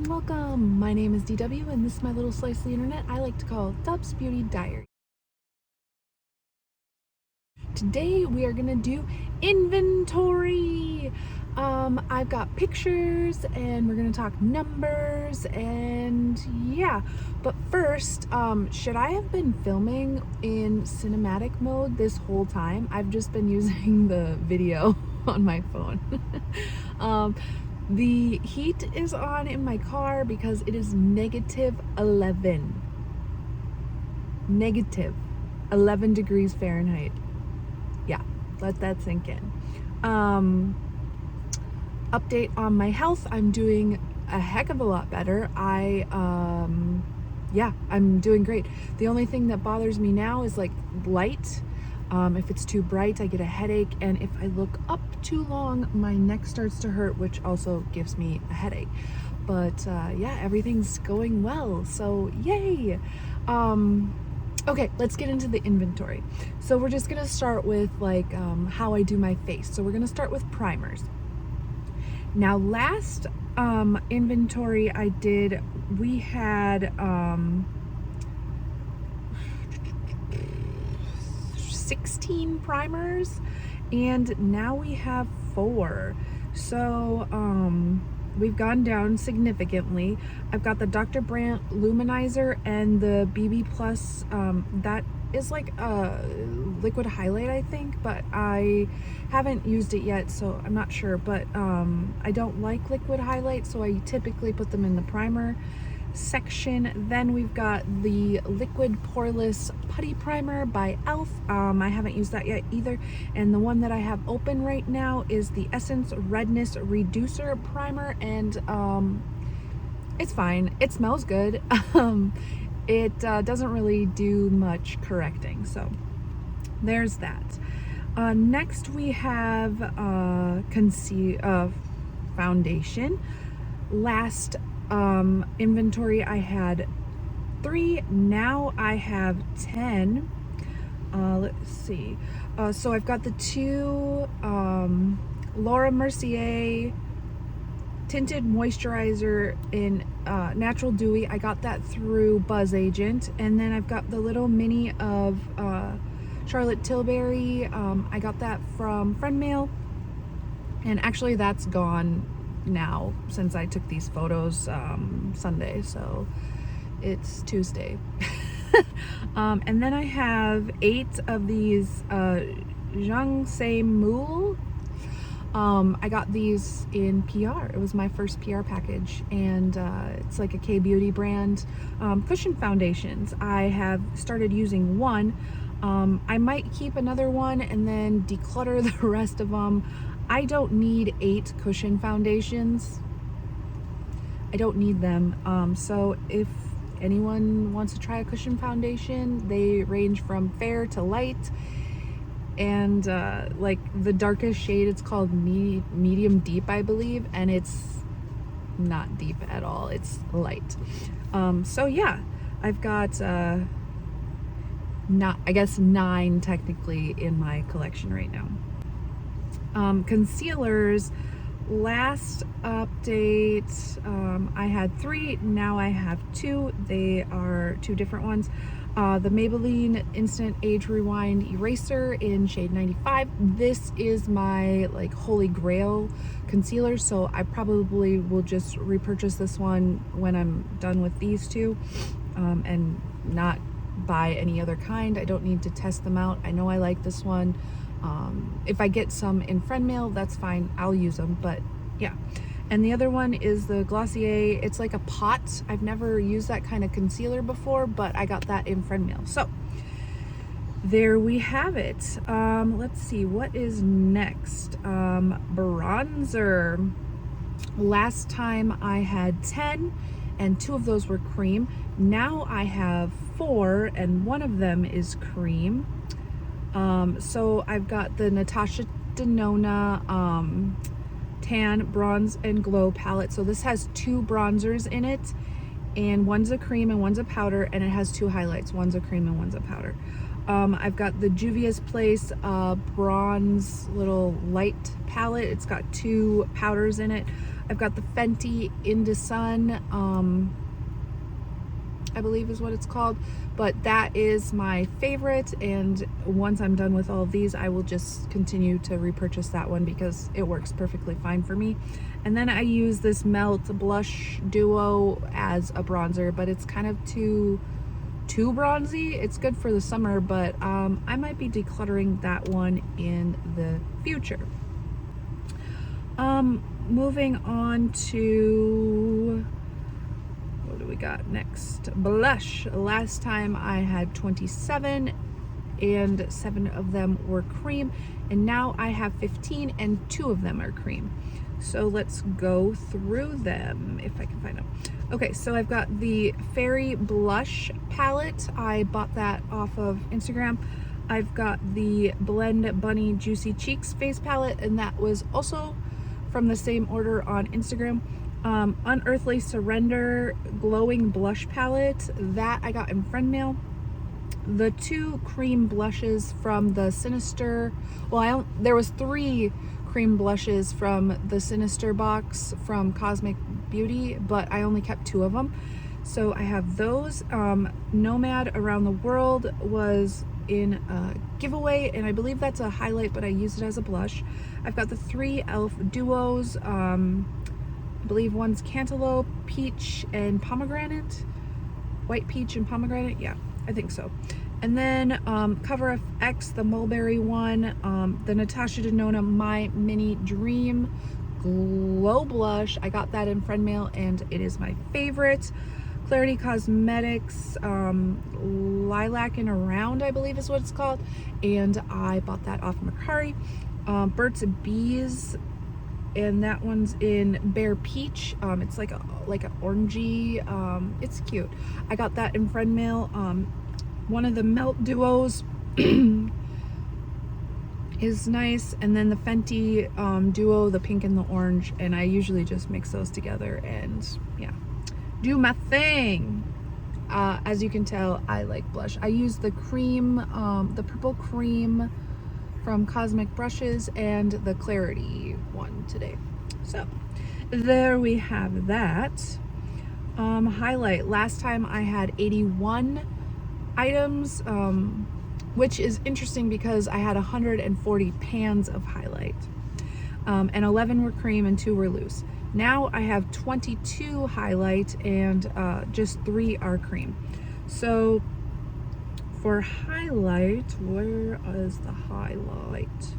and welcome. My name is DW and this is my little slice of the internet I like to call Dub's Beauty Diary. Today we are gonna do inventory. I've got pictures and we're gonna talk numbers and yeah. But first, should I have been filming in cinematic mode this whole time? I've just been using the video on my phone. The heat is on in my car because it is -11. -11 degrees Fahrenheit. Yeah, let that sink in. Update on my health. I'm doing a heck of a lot better. I'm doing great. The only thing that bothers me now is like light. If it's too bright, I get a headache, and if I look up too long, my neck starts to hurt, which also gives me a headache. But yeah, everything's going well, so yay! Okay, let's get into the inventory. So we're just gonna start with like how I do my face. So we're gonna start with primers. Now, last inventory I did, we had 16 primers, and now we have 4. So we've gone down significantly. I've got the Dr. Brandt Luminizer and the BB Plus. That is like a liquid highlight, I think, but I haven't used it yet, so I'm not sure. But I don't like liquid highlight, so I typically put them in the primer section. Then we've got the liquid poreless putty primer by e.l.f. I haven't used that yet either, and the one that I have open right now is the Essence Redness Reducer primer, and it's fine. It smells good. It doesn't really do much correcting, so there's that. Next we have foundation. Last inventory I had 3, now I have 10. Let's see. So I've got the 2 Laura Mercier tinted moisturizer in Natural Dewy. I got that through Buzz Agent. And then I've got the little mini of Charlotte Tilbury. I got that from Friend Mail, and actually that's gone now since I took these photos Sunday, so it's Tuesday. And then I have 8 of these Jung Se Mool. I got these in PR. It was my first PR package, and it's like a K-beauty brand. Cushion foundations. I have started using one. I might keep another one and then declutter the rest of them. I don't need 8 cushion foundations. I don't need them. So if anyone wants to try a cushion foundation, they range from fair to light. And like the darkest shade, it's called medium deep, I believe, and it's not deep at all. It's light. So yeah, I've got I guess 9 technically in my collection right now. Concealers, last update I had 3, now I have 2. They are 2 different ones. The Maybelline Instant Age Rewind Eraser in shade 95. This is my like holy grail concealer, so I probably will just repurchase this one when I'm done with these 2 and not buy any other kind. I don't need to test them out. I know I like this one. If I get some in Friend Mail, that's fine, I'll use them, but yeah. And the other one is the Glossier. It's like a pot. I've never used that kind of concealer before, but I got that in Friend Mail. So there we have it. Let's see, what is next? Bronzer. Last time I had 10, and 2 of those were cream. Now I have 4, and 1 of them is cream. So I've got the Natasha Denona Tan Bronze and Glow palette. So this has 2 bronzers in it, and one's a cream and one's a powder, and it has 2 highlights. One's a cream and one's a powder. I've got the Juvia's Place bronze little light palette. It's got 2 powders in it. I've got the Fenty Into Sun, I believe is what it's called, but that is my favorite, and once I'm done with all of these, I will just continue to repurchase that one because it works perfectly fine for me. And then I use this Melt Blush Duo as a bronzer, but it's kind of too bronzy. It's good for the summer, but I might be decluttering that one in the future. Moving on to, what do we got next? Blush. Last time I had 27 and 7 of them were cream, and now I have 15 and 2 of them are cream. So let's go through them if I can find them. Okay, so I've got the Fairy Blush palette. I bought that off of Instagram. I've got the Blend Bunny Juicy Cheeks face palette, and that was also from the same order on Instagram. Unearthly Surrender Glowing Blush palette, that I got in friend mail. The 2 cream blushes from the Sinister, well, there was 3 cream blushes from the Sinister box from Cosmic Beauty, but I only kept 2 of them. So I have those. Nomad Around the World was in a giveaway, and I believe that's a highlight, but I used it as a blush. I've got the 3 e.l.f. duos. I believe one's Cantaloupe, Peach, and Pomegranate. White Peach and Pomegranate, yeah, I think so. And then Cover FX, the Mulberry one, the Natasha Denona My Mini Dream Glow Blush. I got that in friend mail, and it is my favorite. Clarity Cosmetics Lilac and Around, I believe is what it's called, and I bought that off Mercari. Burt's Bees, and that one's in Bare Peach. It's like an orangey, it's cute. I got that in friend mail. One of the Melt Duos is nice, and then the Fenty Duo, the pink and the orange, and I usually just mix those together and yeah, do my thing. As you can tell, I like blush. I use the cream, the purple cream from Cosmic Brushes and the Clarity one today. So there we have that. Highlight. Last time I had 81 items, which is interesting because I had 140 pans of highlight, and 11 were cream and 2 were loose. Now I have 22 highlight and just 3 are cream. So for highlight, where is the highlight?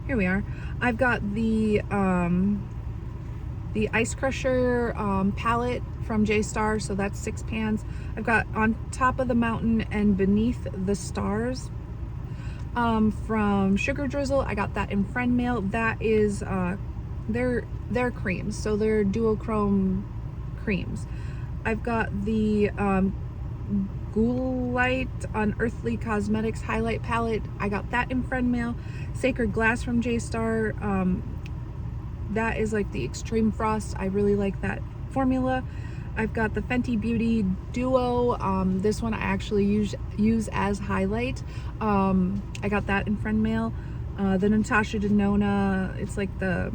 Here we are. I've got the Ice Crusher palette from J-Star, so that's 6 pans. I've got On Top of the Mountain and Beneath the Stars from Sugar Drizzle. I got that in friend mail. That is they're creams, so they're duochrome creams. I've got the Ghoulite Unearthly Cosmetics highlight palette. I got that in friend mail. Sacred Glass from J-Star. That is like the Extreme Frost. I really like that formula. I've got the Fenty Beauty Duo. This one I actually use as highlight. I got that in friend mail. The Natasha Denona, it's like the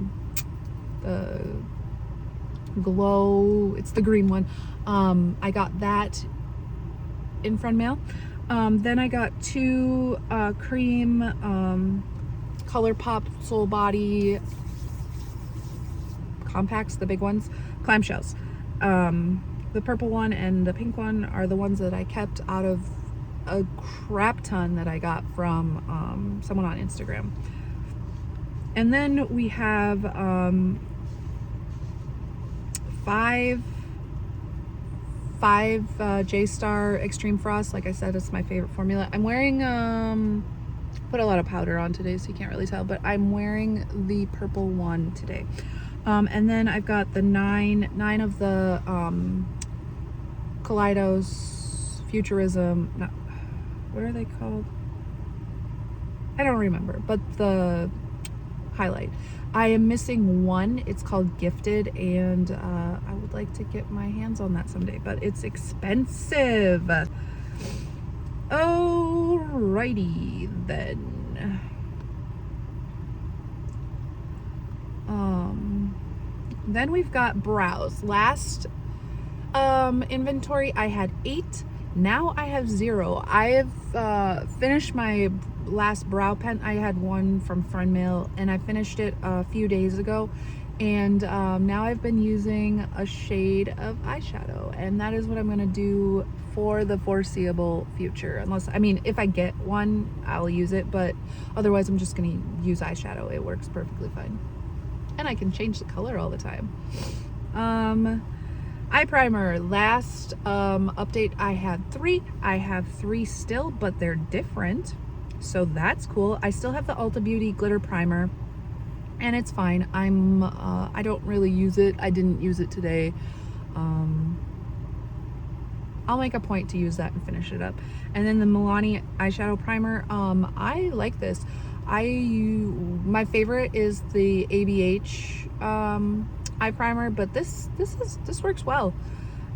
glow, it's the green one. I got that in friend mail. Then I got 2 cream ColourPop Soul Body compacts, the big ones, clamshells. The purple one and the pink one are the ones that I kept out of a crap ton that I got from someone on Instagram. And then we have 5 J-Star Extreme Frost. Like I said, it's my favorite formula. I'm wearing put a lot of powder on today, so you can't really tell, but I'm wearing the purple one today. And then I've got the 9 of the Kaleidos Futurism, no, what are they called? I don't remember, but the highlight. I am missing one. It's called Gifted, and I would like to get my hands on that someday, but it's expensive. Oh Alrighty then. Then we've got brows. Last inventory I had 8. Now I have 0. I have finished my last brow pen. I had one from Friend Mail and I finished it a few days ago, and now I've been using a shade of eyeshadow, and that is what I'm gonna do for the foreseeable future. Unless, I mean, if I get one I'll use it, but otherwise I'm just gonna use eyeshadow. It works perfectly fine, and I can change the color all the time. Eye primer. Last update I had 3. I have 3 still, but they're different, so that's cool. I still have the Ulta Beauty glitter primer, and it's fine. I don't really use it. I didn't use it today. I'll make a point to use that and finish it up. And then the Milani eyeshadow primer. I like this. My favorite is the ABH eye primer, but this works well.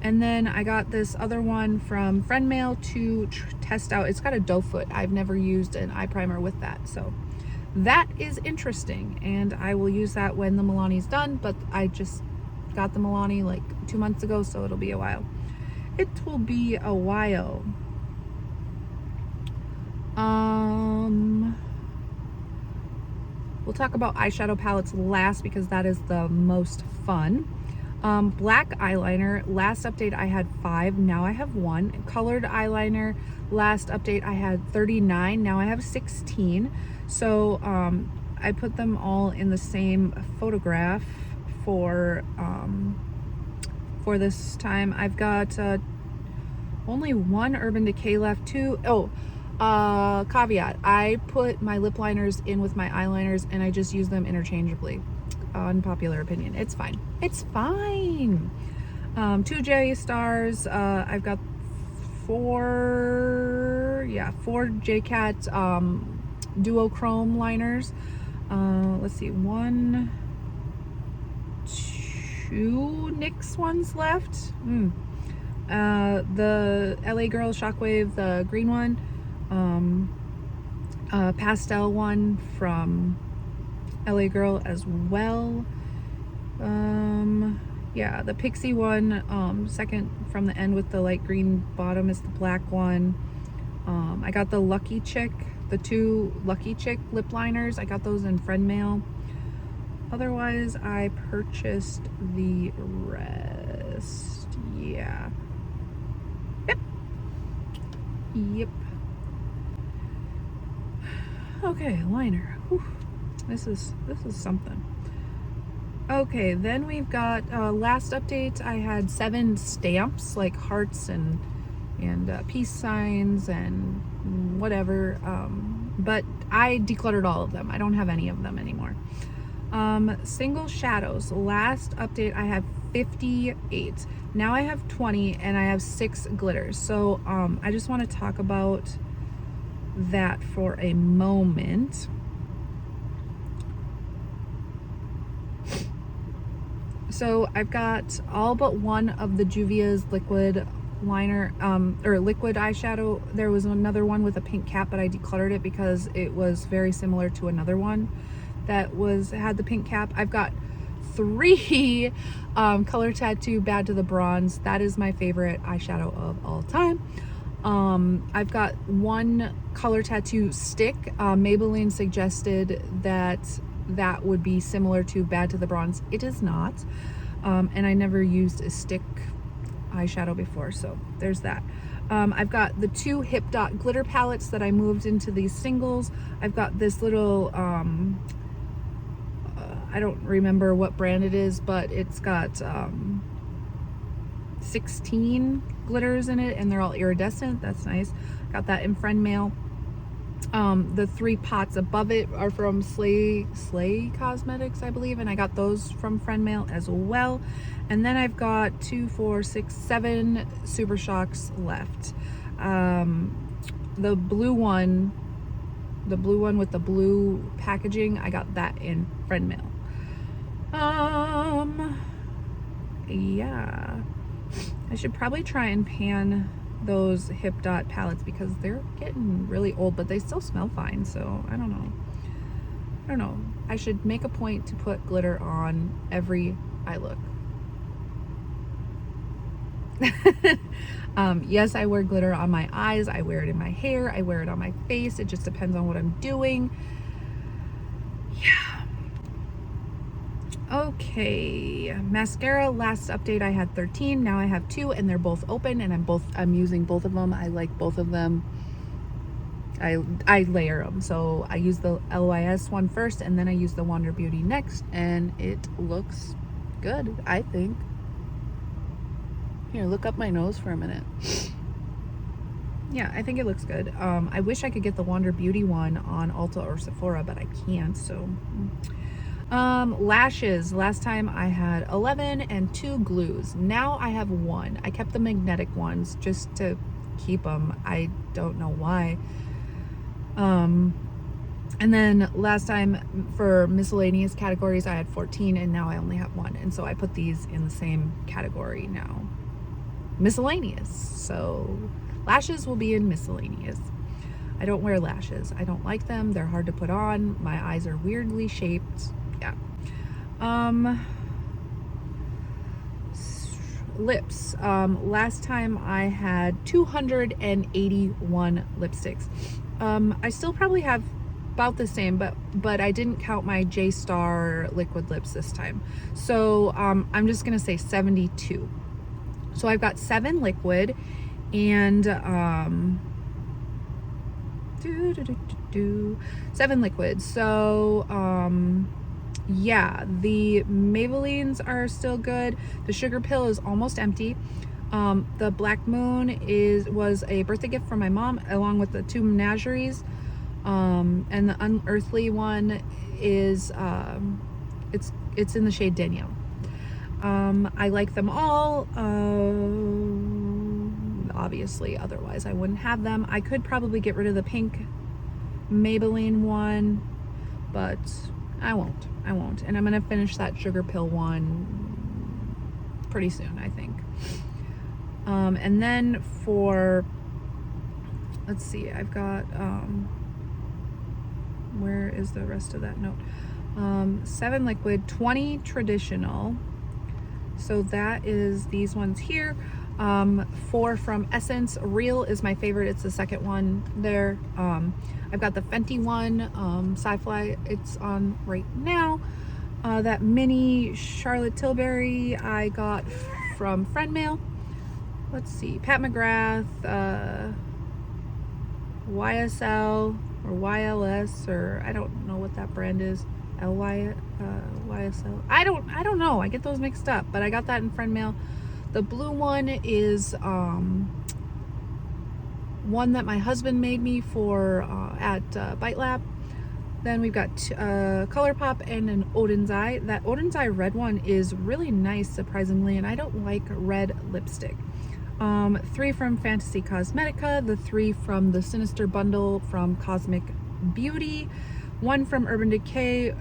And then I got this other one from Friend Mail to test out. It's got a doe foot. I've never used an eye primer with that, so that is interesting, and I will use that when the Milani's done. But I just got the Milani like 2 months ago, so it'll be a while. It will be a while. We'll talk about eyeshadow palettes last because that is the most fun. Black eyeliner. Last update I had 5. Now I have 1. Colored eyeliner. Last update I had 39. Now I have 16. So I put them all in the same photograph for this time. I've got only 1 Urban Decay left. 2. Caveat. I put my lip liners in with my eyeliners and I just use them interchangeably. Unpopular opinion. It's fine. It's fine. 2 J Stars. I've got 4 JCat duochrome liners. Let's see, 1, 2 NYX ones left. The LA Girl Shockwave, the green one, pastel one from LA Girl as well. Yeah, the Pixie one, second from the end with the light green bottom is the black one. I got the Lucky Chick, the 2 Lucky Chick lip liners. I got those in Friend Mail. Otherwise, I purchased the rest. Yeah. Yep. Okay, liner. Whew. This is something. Okay, then we've got last update. I had 7 stamps, like hearts and peace signs and whatever, but I decluttered all of them. I don't have any of them anymore. Single shadows. Last update I had 58. Now I have 20 and I have 6 glitters. So I just want to talk about that for a moment. So I've got all but 1 of the Juvia's liquid liner, or liquid eyeshadow. There was another one with a pink cap, but I decluttered it because it was very similar to another one that had the pink cap. I've got 3 Color Tattoo Bad to the Bronze. That is my favorite eyeshadow of all time. I've got 1 Color Tattoo stick. Maybelline suggested that would be similar to Bad to the Bronze. It is not, and I never used a stick eyeshadow before, so there's that. I've got the 2 Hip Dot glitter palettes that I moved into these singles. I've got this little I don't remember what brand it is, but it's got 16 glitters in it, and they're all iridescent. That's nice. Got that in Friend Mail. The 3 pots above it are from Slay Cosmetics, I believe, and I got those from Friend Mail as well. And then I've got 2, 4, 6, 7 Super Shocks left. The blue one with the blue packaging, I got that in Friend Mail. Yeah, I should probably try and pan those Hip Dot palettes because they're getting really old, but they still smell fine. So I don't know. I should make a point to put glitter on every eye look. Yes, I wear glitter on my eyes. I wear it in my hair. I wear it on my face. It just depends on what I'm doing. Yeah. Okay. Mascara, last update I had 13. Now I have 2 and they're both open and I'm using both of them. I like both of them. I layer them. So I use the LYS one first and then I use the Wander Beauty next, and it looks good, I think. Here, look up my nose for a minute. Yeah, I think it looks good. I wish I could get the Wander Beauty one on Ulta or Sephora, but I can't, so. Lashes. Last time I had 11 and 2 glues. Now I have 1. I kept the magnetic ones just to keep them. I don't know why. And then last time for miscellaneous categories, I had 14 and now I only have 1. And so I put these in the same category now. Miscellaneous. So lashes will be in miscellaneous. I don't wear lashes. I don't like them. They're hard to put on. My eyes are weirdly shaped. Yeah. Lips. Last time I had 281 lipsticks. I still probably have about the same, but I didn't count my J-Star liquid lips this time. So I'm just gonna say 72. So I've got 7 liquid and 7 liquids. So yeah, the Maybellines are still good. The Sugar Pill is almost empty. The Black Moon was a birthday gift from my mom, along with the 2 menageries. And the Unearthly one is it's in the shade Danielle. I like them all. Obviously, otherwise I wouldn't have them. I could probably get rid of the pink Maybelline one, but I won't. And I'm gonna finish that Sugar Pill one pretty soon, I think. And then for, let's see, I've got, where is the rest of that note? 7 liquid, 20 traditional. So that is these ones here. 4 from Essence. Real is my favorite. It's the second one there. I've got the Fenty one, Sci-Fly, it's on right now. That mini Charlotte Tilbury I got from Friend Mail. Let's see, Pat McGrath, YSL or YLS, or I don't know what that brand is. YSL. I don't know. I get those mixed up, but I got that in Friend Mail. The blue one is one that my husband made me for at Bite Lab. Then we've got ColourPop and an Odin's Eye. That Odin's Eye red one is really nice, surprisingly, and I don't like red lipstick. 3 from Fantasy Cosmetica, the 3 from the Sinister bundle from Cosmic Beauty, 1 from Urban Decay,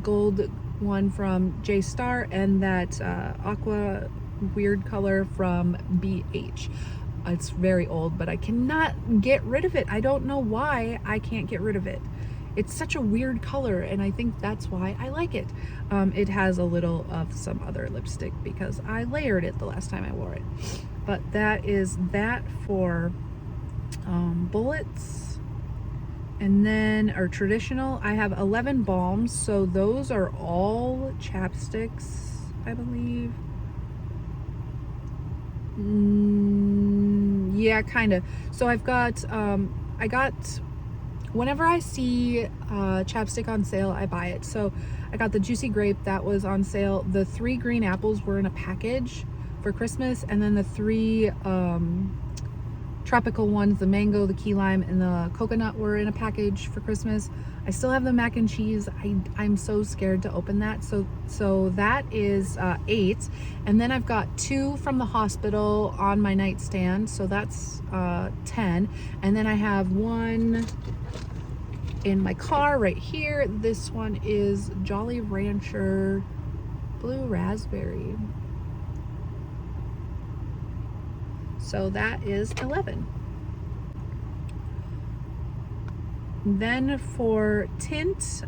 gold one from J-Star, and that aqua weird color from BH. It's very old, but I cannot get rid of it. I don't know why I can't get rid of it. It's such a weird color, and I think that's why I like it. It has a little of some other lipstick because I layered it the last time I wore it. But that is that for bullets. And then our traditional, I have 11 balms, so those are all chapsticks, I believe. Yeah, kind of. So I've got, whenever I see chapstick on sale, I buy it. So I got the Juicy Grape, that was on sale. The 3 green apples were in a package for Christmas, and then the 3 tropical ones, the mango, the key lime, and the coconut, were in a package for Christmas. I still have the mac and cheese. I'm so scared to open that. So that is 8. And then I've got 2 from the hospital on my nightstand. So that's 10. And then I have 1 in my car right here. This one is Jolly Rancher Blue Raspberry. So that is 11. Then for tint,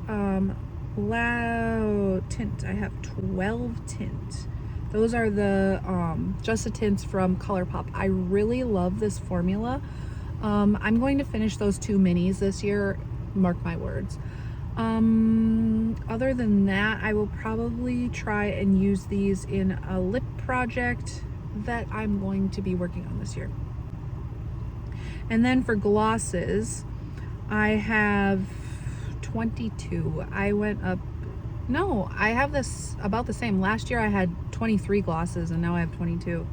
tint, I have 12 tint. Those are the just the tints from ColourPop. I really love this formula. I'm going to finish those 2 minis this year, mark my words. Other than that, I will probably try and use these in a lip project that I'm going to be working on this year. And then for glosses, I have 22. I went up, no, I have this about the same. Last year I had 23 glosses and now I have 22.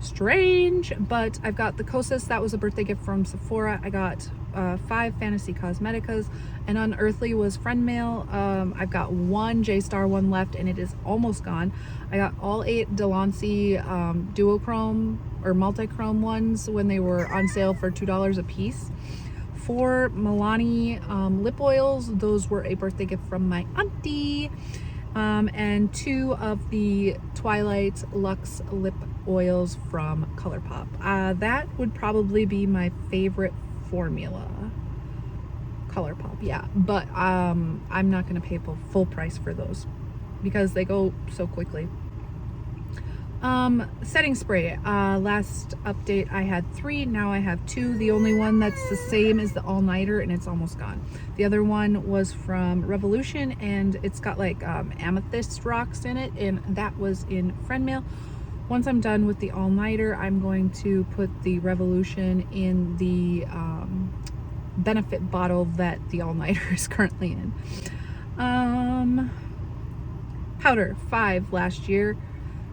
Strange, but I've got the Kosas, that was a birthday gift from Sephora. I got 5 Fantasy Cosmeticas, and Unearthly was friend mail. I've got 1 J-Star one left and it is almost gone. I got all 8 Delancey duochrome or multi-chrome ones when they were on sale for $2 a piece. 4 Milani lip oils, those were a birthday gift from my auntie. And 2 of the Twilight Luxe lip oils from ColourPop. That would probably be my favorite formula. ColourPop, yeah. But I'm not going to pay full price for those because they go so quickly. Setting spray. Last update I had 3, now I have 2. The only one that's the same is the All Nighter and it's almost gone. The other one was from Revolution and it's got like amethyst rocks in it, and that was in friend mail. Once I'm done with the All Nighter, I'm going to put the Revolution in the Benefit bottle that the All Nighter is currently in. Powder, 5 last year.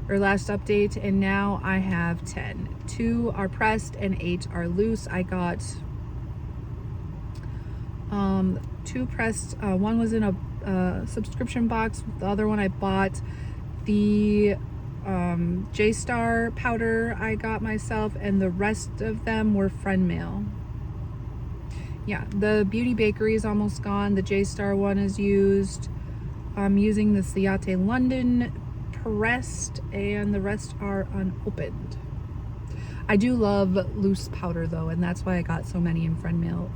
Or last update, and now I have 10. 2 are pressed and 8 are loose. I got 2 pressed, one was in a subscription box, the other one I bought. The J-Star powder I got myself, and the rest of them were friend mail. Yeah, the Beauty Bakery is almost gone. The J-Star one is used. I'm using the Ciate London pressed, and the rest are unopened. I do love loose powder though, and that's why I got so many in friend mail.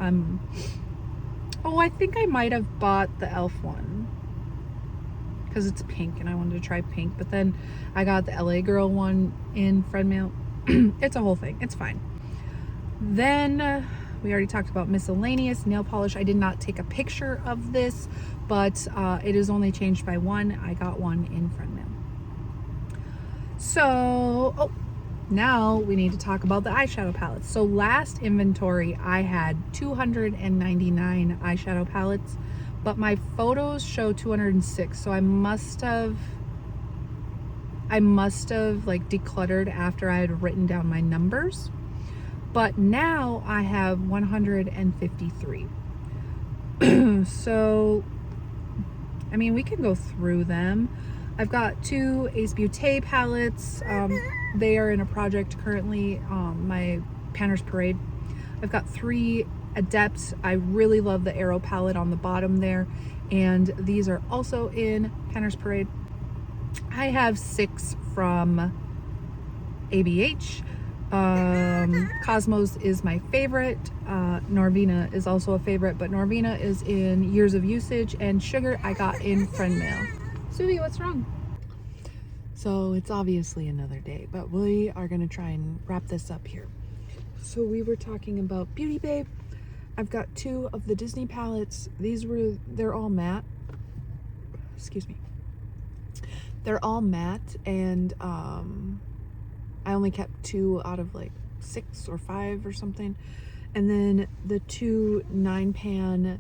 Oh, I think I might have bought the e.l.f. one because it's pink and I wanted to try pink, but then I got the LA Girl one in friend mail. It's a whole thing. It's fine. Then we already talked about miscellaneous nail polish. I did not take a picture of this, but it is only changed by 1. I got 1 in friend mail. So, now we need to talk about the eyeshadow palettes. So last inventory, I had 299 eyeshadow palettes, but my photos show 206. So I must have like decluttered after I had written down my numbers. But now I have 153. So, I mean, we can go through them. I've got 2 Ace Beauté palettes. They are in a project currently, my Panner's Parade. I've got 3 Adept. I really love the Arrow palette on the bottom there. And these are also in Panner's Parade. I have 6 from ABH. Cosmos is my favorite. Norvina is also a favorite, but Norvina is in Years of Usage, and Sugar I got in friend mail. Suvi, what's wrong? So it's obviously another day, but we are going to try and wrap this up here. So we were talking about Beauty Babe. I've got 2 of the Disney palettes. They're all matte. Excuse me. They're all matte, and I only kept 2 out of like 6 or 5 or something. And then the 2 9-pan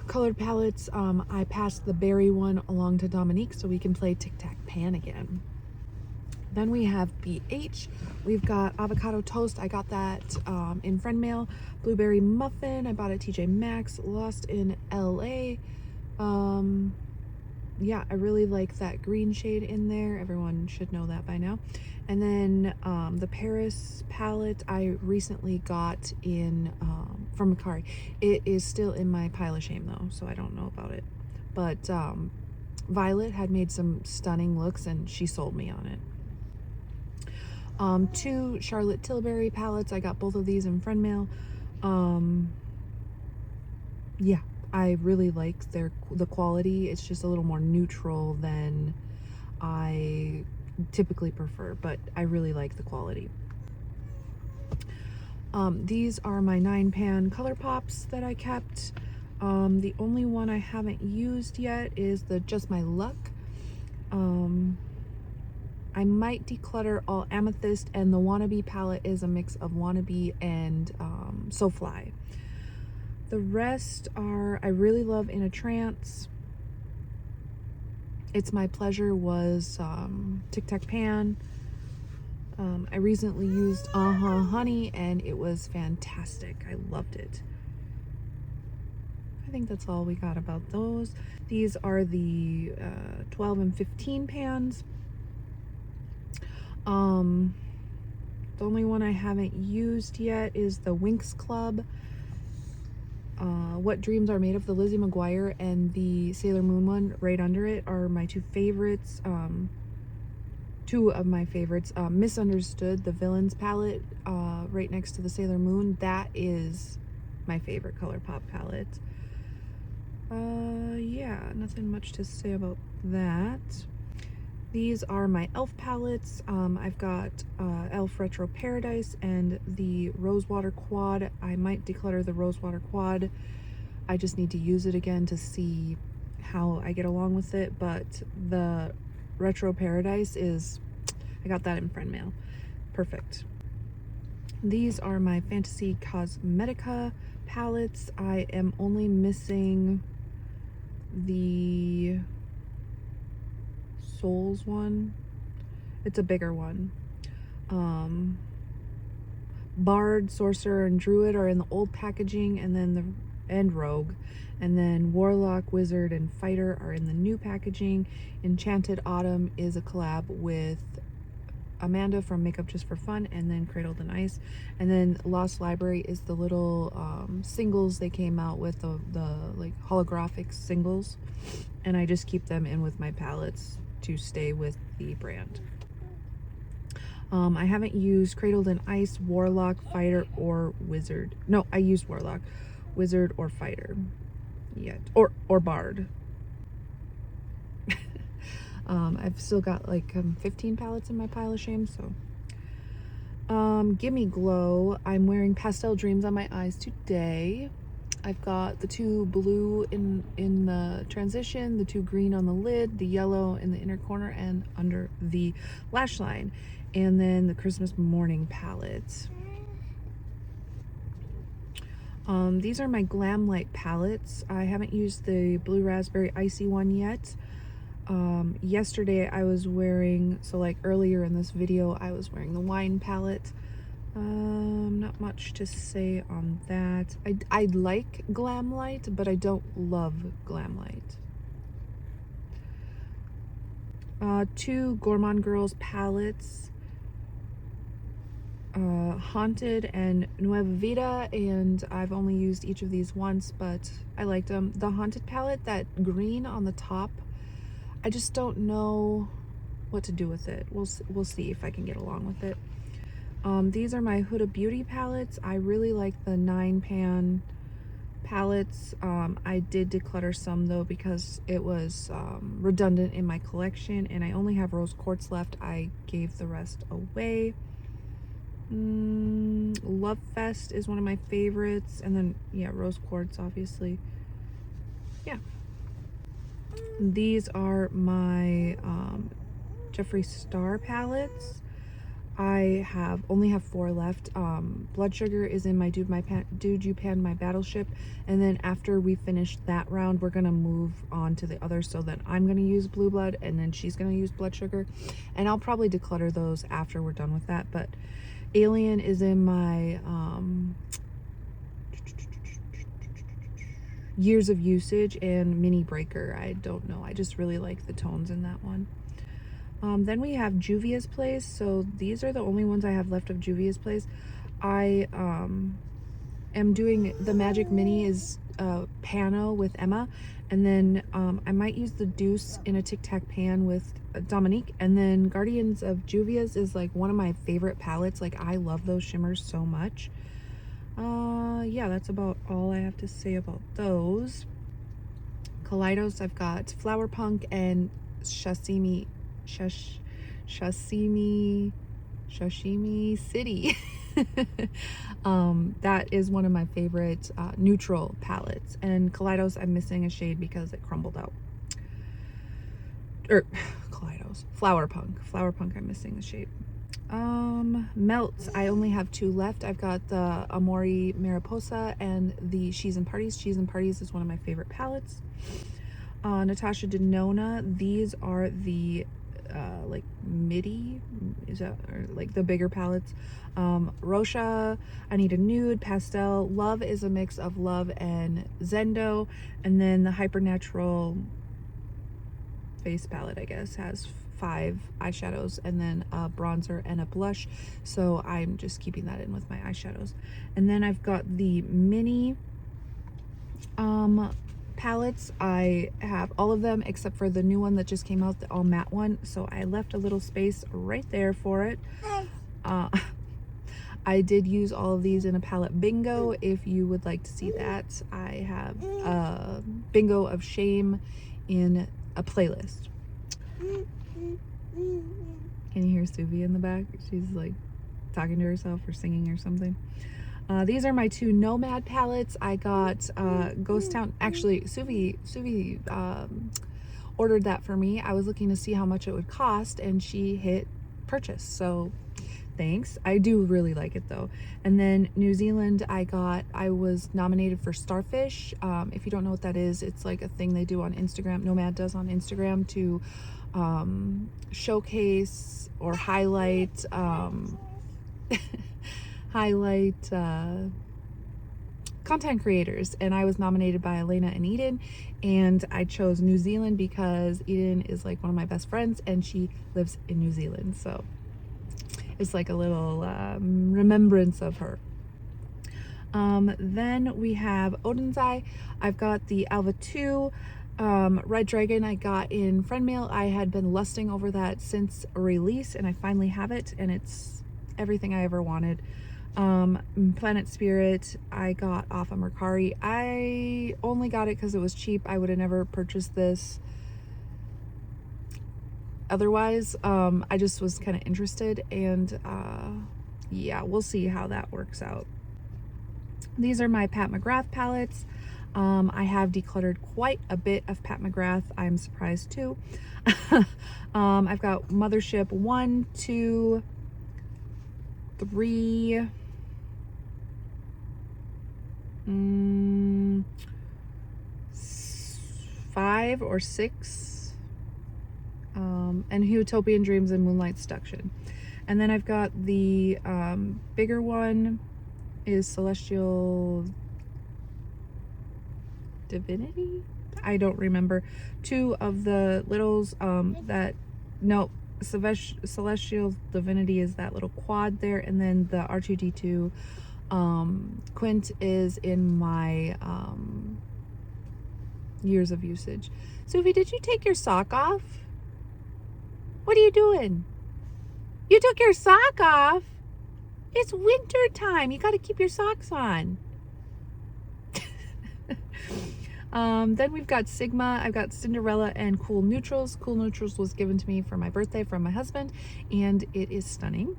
colored palettes, I passed the berry one along to Dominique so we can play Tic-Tac-Pan again. Then we have BH. We've got avocado toast. I got that in friend mail. Blueberry muffin. I bought at TJ Maxx. Lost in LA. Yeah, I really like that green shade in there. Everyone should know that by now. And then the Paris palette I recently got in from Macari. It is still in my pile of shame though, so I don't know about it. But Violet had made some stunning looks and she sold me on it. Two Charlotte Tilbury palettes. I got both of these in friend mail. Yeah, I really like the quality. It's just a little more neutral than I typically prefer, but I really like the quality. These are my 9-pan Color Pops that I kept. The only one I haven't used yet is the Just My Luck. I might declutter all Amethyst, and the Wannabe palette is a mix of Wannabe and So Fly. The rest are, I really love In a Trance. It's My Pleasure was Tic Tac Pan. I recently used Honey, and it was fantastic. I loved it. I think that's all we got about those. These are the 12 and 15 pans. The only one I haven't used yet is the Winx Club. What Dreams Are Made Of, the Lizzie McGuire, and the Sailor Moon one right under it are my two favorites. Two of my favorites. Misunderstood, the Villains palette, right next to the Sailor Moon. That is my favorite ColourPop palette. Yeah, nothing much to say about that. These are my e.l.f. palettes. I've got e.l.f. Retro Paradise and the Rosewater Quad. I might declutter the Rosewater Quad. I just need to use it again to see how I get along with it, but the Retro Paradise is, I got that in friend mail. Perfect. These are my Fantasy Cosmetica palettes. I am only missing the Souls one. It's a bigger one. Bard, Sorcerer, and Druid are in the old packaging, and then Rogue, and then Warlock, Wizard, and Fighter are in the new packaging. Enchanted Autumn is a collab with Amanda from Makeup Just for Fun, and then Cradled in Ice, and then Lost Library is the little singles they came out with, the like holographic singles, and I just keep them in with my palettes to stay with the brand. I haven't used Cradled in Ice, Warlock, Fighter, or Wizard. No, I used Warlock, Wizard, or Fighter yet, or Bard. I've still got like 15 palettes in my pile of shame, so. Gimme Glow. I'm wearing Pastel Dreams on my eyes today. I've got the two blue in the transition, the two green on the lid, the yellow in the inner corner and under the lash line, and then the Christmas Morning palette. These are my Glam Light palettes. I haven't used the Blue Raspberry Icy one yet. Yesterday I was wearing, so like earlier in this video, I was wearing the Wine palette. Not much to say on that. I like Glam Light, but I don't love Glam Light. Two Gourmand Girls palettes. Haunted and Nueva Vida, and I've only used each of these once, but I liked them. The Haunted palette, that green on the top, I just don't know what to do with it. We'll see if I can get along with it. These are my Huda Beauty palettes. I really like the 9-pan palettes. I did declutter some though because it was redundant in my collection, and I only have rose quartz left. I gave the rest away. Love Fest is one of my favorites, and then yeah, rose quartz obviously. Yeah, these are my Jeffree Star palettes. I only have 4 left. Blood Sugar is in my Dude You Pan My Battleship, and then after we finish that round, we're gonna move on to the others. So then I'm gonna use Blue Blood, and then she's gonna use Blood Sugar, and I'll probably declutter those after we're done with that. But Alien is in my Years of Usage, and Mini Breaker. I don't know, I just really like the tones in that one. Then we have Juvia's Place. So these are the only ones I have left of Juvia's Place. I am doing the Magic Mini is Pano with Emma, and then I might use the Deuce in a Tic Tac Pan with Dominique. And then Guardians of Juvia's is like one of my favorite palettes. Like, I love those shimmers so much. Yeah, that's about all I have to say about those. Kaleidos, I've got Flower Punk and Sashimi City. That is one of my favorite neutral palettes. And Kaleidos, I'm missing a shade because it crumbled out. Kaleidos. Flower Punk, I'm missing the shade. Melts, I only have 2 left. I've got the Amori Mariposa and the She's in Parties. She's in Parties is one of my favorite palettes. Natasha Denona, these are the like midi, is that, or like the bigger palettes. Rosha, I Need a Nude, Pastel. Love is a mix of Love and Zendo. And then the Hypernatural face palette, I guess, has 5 eyeshadows and then a bronzer and a blush, so I'm just keeping that in with my eyeshadows. And then I've got the mini palettes. I have all of them except for the new one that just came out, the all matte one, so I left a little space right there for it. I did use all of these in a palette bingo. If you would like to see that, I have a bingo of shame in a playlist. Can you hear Suvi in the back? She's like talking to herself or singing or something. These are my 2 Nomad palettes. I got Ghost Town. Actually, Suvi ordered that for me. I was looking to see how much it would cost, and she hit purchase. So thanks. I do really like it though. And then New Zealand, I was nominated for Starfish. If you don't know what that is, it's like a thing they do on Instagram. Nomad does on Instagram to showcase or highlight content creators, and I was nominated by Elena and Eden, and I chose New Zealand because Eden is like one of my best friends and she lives in New Zealand, so it's like a little remembrance of her. Then we have Odin's Eye. I've got the Alva 2 Red Dragon I got in friend mail. I had been lusting over that since release, and I finally have it, and it's everything I ever wanted. Planet Spirit I got off of Mercari. I only got it because it was cheap. I would have never purchased this otherwise. I just was kind of interested, and yeah, we'll see how that works out. These are my Pat McGrath palettes. I have decluttered quite a bit of Pat McGrath. I'm surprised too. I've got Mothership 1, 2, 3, 5 or 6, and Utopian Dreams and Moonlight Seduction. And then I've got the bigger one is Celestial Divinity? I don't remember. 2 of the littles Celestial Divinity is that little quad there, and then the R2D2 Quint is in my years of usage. Sophie, did you take your sock off? What are you doing? You took your sock off? It's winter time. You got to keep your socks on. Then we've got Sigma. I've got Cinderella and Cool Neutrals. Cool Neutrals was given to me for my birthday from my husband, and it is stunning.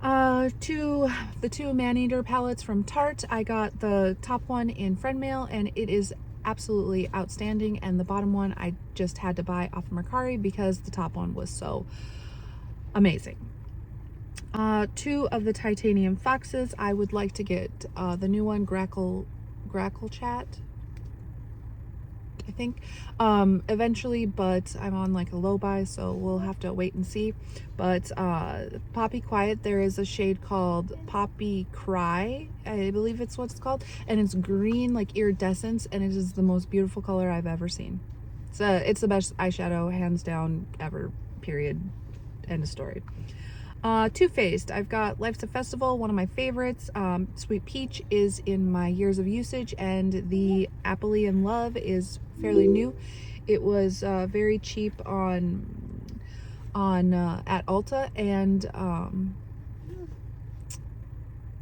The 2 Maneater palettes from Tarte. I got the top one in friend mail, and it is absolutely outstanding, and the bottom one I just had to buy off of Mercari because the top one was so amazing. 2 of the Titanium Foxes. I would like to get the new one, Grackle Chat, I think, eventually, but I'm on like a low buy, so we'll have to wait and see. But Poppy Quiet, there is a shade called Poppy Cry, I believe it's what it's called, and it's green like iridescence, and it is the most beautiful color I've ever seen. So it's the best eyeshadow hands down ever, period, end of story. Too Faced, I've got Life's a Festival, one of my favorites. Sweet Peach is in my years of usage, and the Appley in Love is fairly new. It was very cheap on at Ulta, and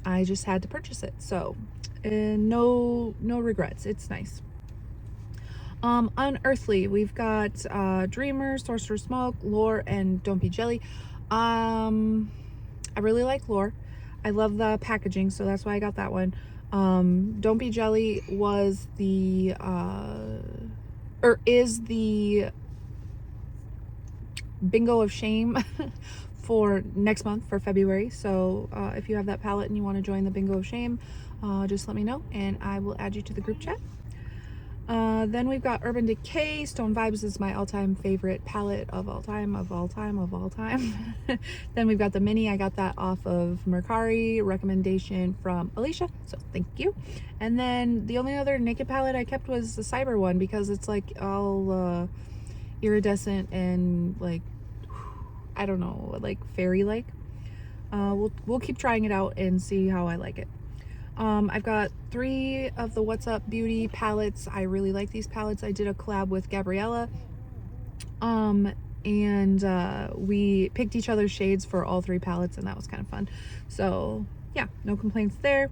I just had to purchase it. So no regrets. It's nice. Unearthly, we've got Dreamer, Sorcerer Smoke, Lore, and Don't Be Jelly. I really like Lore. I love the packaging, so that's why I got that one. Don't Be Jelly was the or is the Bingo of Shame for next month, for February. So if you have that palette and you want to join the Bingo of Shame, just let me know and I will add you to the group chat. Then we've got Urban Decay. Stone Vibes is my all-time favorite palette of all time. Then we've got the mini. I got that off of Mercari, recommendation from Alicia, so thank you. And then the only other naked palette I kept was the Cyber one, because it's like all iridescent and like, I don't know, like fairy-like. We'll keep trying it out and see how I like it. I've got 3 of the What's Up Beauty palettes. I really like these palettes. I did a collab with Gabriella, and we picked each other's shades for all 3 palettes, and that was kind of fun. So yeah, no complaints there.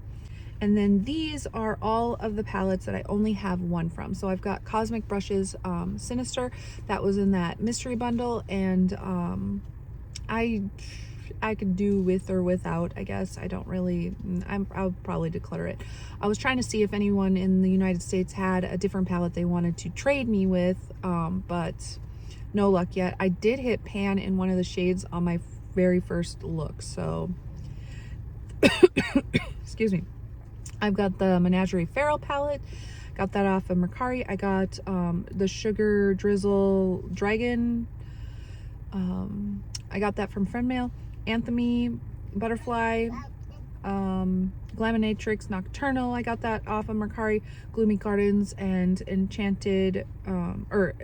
And then these are all of the palettes that I only have one from. So I've got Cosmic Brushes Sinister, that was in that mystery bundle, and I could do with or without, I guess. I don't really, I'll probably declutter it. I was trying to see if anyone in the United States had a different palette they wanted to trade me with, but no luck yet. I did hit pan in one of the shades on my very first look, so excuse me. I've got the Menagerie Feral palette, got that off of Mercari. I got the Sugar Drizzle Dragon, I got that from Friend Mail. Anthemy Butterfly, Glaminatrix Nocturnal, I got that off of Mercari. Gloomy Gardens and Enchanted, or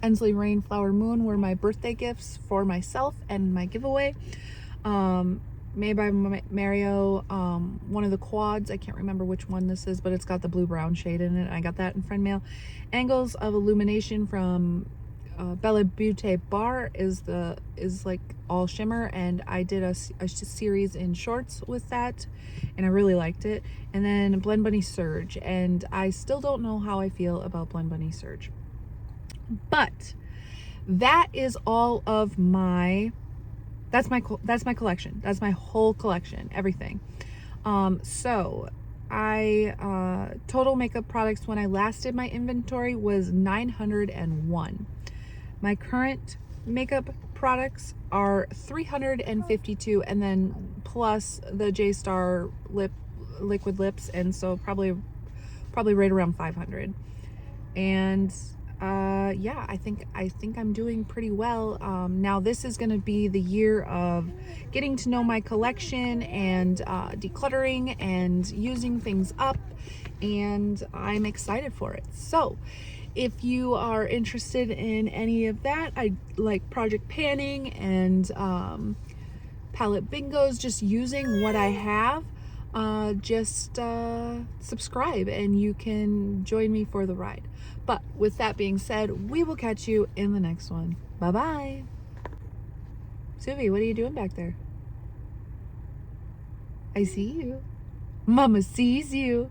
Ensley Rain Flower Moon were my birthday gifts for myself and my giveaway. Made by Mario, one of the quads, I can't remember which one this is, but it's got the blue-brown shade in it. I got that in Friend Mail. Angles of Illumination from Bella Beauté Bar is like all shimmer, and I did a series in shorts with that, and I really liked it. And then Blend Bunny Surge, and I still don't know how I feel about Blend Bunny Surge, but that is all of my, that's my collection. That's my whole collection, everything. So I total makeup products when I last did my inventory was 901. My current makeup products are 352, and then plus the J-Star liquid lips, and so probably right around 500. And yeah, I think I'm doing pretty well. Now this is going to be the year of getting to know my collection and decluttering and using things up, and I'm excited for it. So if you are interested in any of that, I like project panning and palette bingos, just using what I have, just subscribe and you can join me for the ride. But with that being said, we will catch you in the next one. Bye bye. Suvi, what are you doing back there? I see you. Mama sees you.